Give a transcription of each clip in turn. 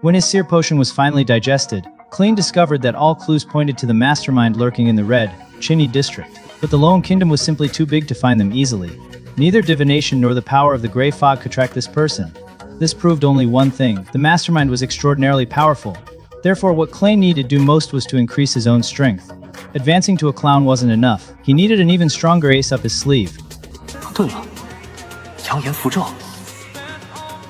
When his seer potion was finally digested, Klein discovered that all clues pointed to the mastermind lurking in the Red, Chinny district. But the Lone Kingdom was simply too big to find them easily. Neither divination nor the power of the Grey Fog could track this person. This proved only one thing: the mastermind was extraordinarily powerful. Therefore, what Klein needed to do most was to increase his own strength. Advancing to a clown wasn't enough. He needed an even stronger ace up his sleeve. 对了，扬言符咒，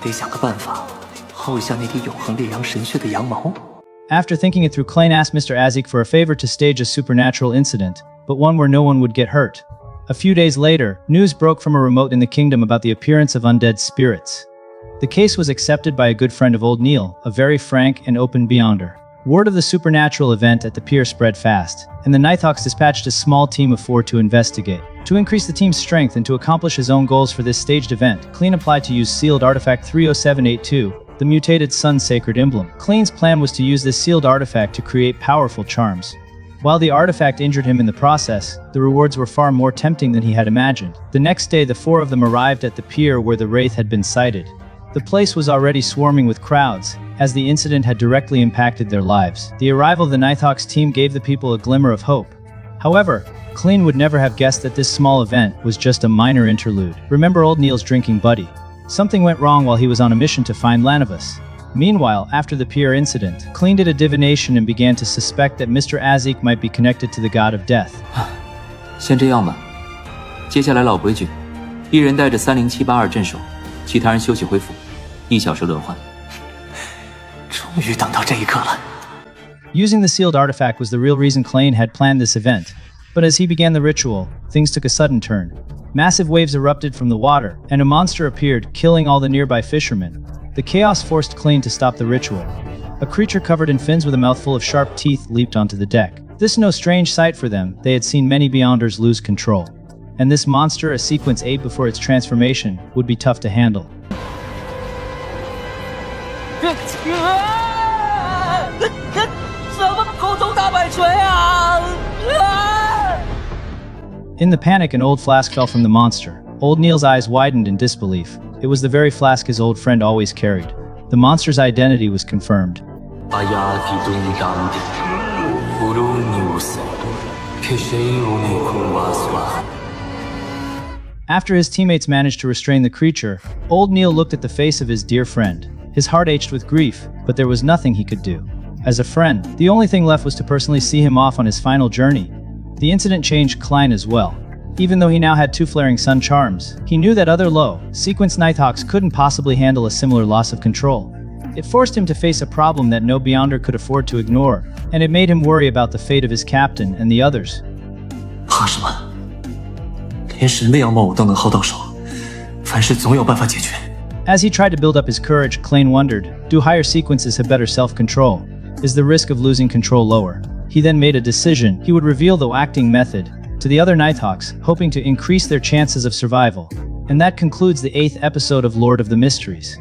得想个办法薅一下那滴永恒烈阳神血的羊毛。 After thinking it through, Klein asked Mr. Azik for a favor to stage a supernatural incident, but one where no one would get hurt. A few days later, news broke from a remote in the kingdom about the appearance of undead spirits. The case was accepted by a good friend of Old Neil, a very frank and open Beyonder. Word of the supernatural event at the pier spread fast, and the Nighthawks dispatched a small team of 4 to investigate. To increase the team's strength and to accomplish his own goals for this staged event, Klein applied to use sealed artifact 30782, the mutated Sun Sacred Emblem. Klein's plan was to use this sealed artifact to create powerful charms. While the artifact injured him in the process, the rewards were far more tempting than he had imagined. The next day, the 4 of them arrived at the pier where the Wraith had been sighted. The place was already swarming with crowds, as the incident had directly impacted their lives. The arrival of the Nighthawks team gave the people a glimmer of hope. However, Klein would never have guessed that this small event was just a minor interlude. Remember Old Neil's drinking buddy? Something went wrong while he was on a mission to find Lanavus. Meanwhile, after the pier incident, Klein did a divination and began to suspect that Mr. Azik might be connected to the god of death. 先这样吧，接下来老规矩，一人带着30782镇守，其他人休息恢复，1小时轮换。终于等到这一刻了。 Using the sealed artifact was the real reason Klein had planned this event. But as he began the ritual, things took a sudden turn. Massive waves erupted from the water, and a monster appeared, killing all the nearby fishermen. The chaos forced Klein to stop the ritual. A creature covered in fins with a mouthful of sharp teeth leaped onto the deck. This no strange sight for them. They had seen many Beyonders lose control. And this monster, a sequence 8 before its transformation, would be tough to handle. In the panic, an old flask fell from the monster. Old Neil's eyes widened in disbelief. It was the very flask his old friend always carried. The monster's identity was confirmed. After his teammates managed to restrain the creature, Old Neil looked at the face of his dear friend. His heart ached with grief, but there was nothing he could do. As a friend, the only thing left was to personally see him off on his final journey. The incident changed Klein as well. Even though he now had 2 flaring sun charms, he knew that other low, sequence Nighthawks couldn't possibly handle a similar loss of control. It forced him to face a problem that no Beyonder could afford to ignore, and it made him worry about the fate of his captain and the others. 怕什么？连神的妖魔我都能薅到手，凡事总有办法解决。 As he tried to build up his courage, Klein wondered, do higher sequences have better self-control? Is the risk of losing control lower? He then made a decision. He would reveal the acting method to the other Nighthawks, hoping to increase their chances of survival. And that concludes the 8th episode of Lord of the Mysteries.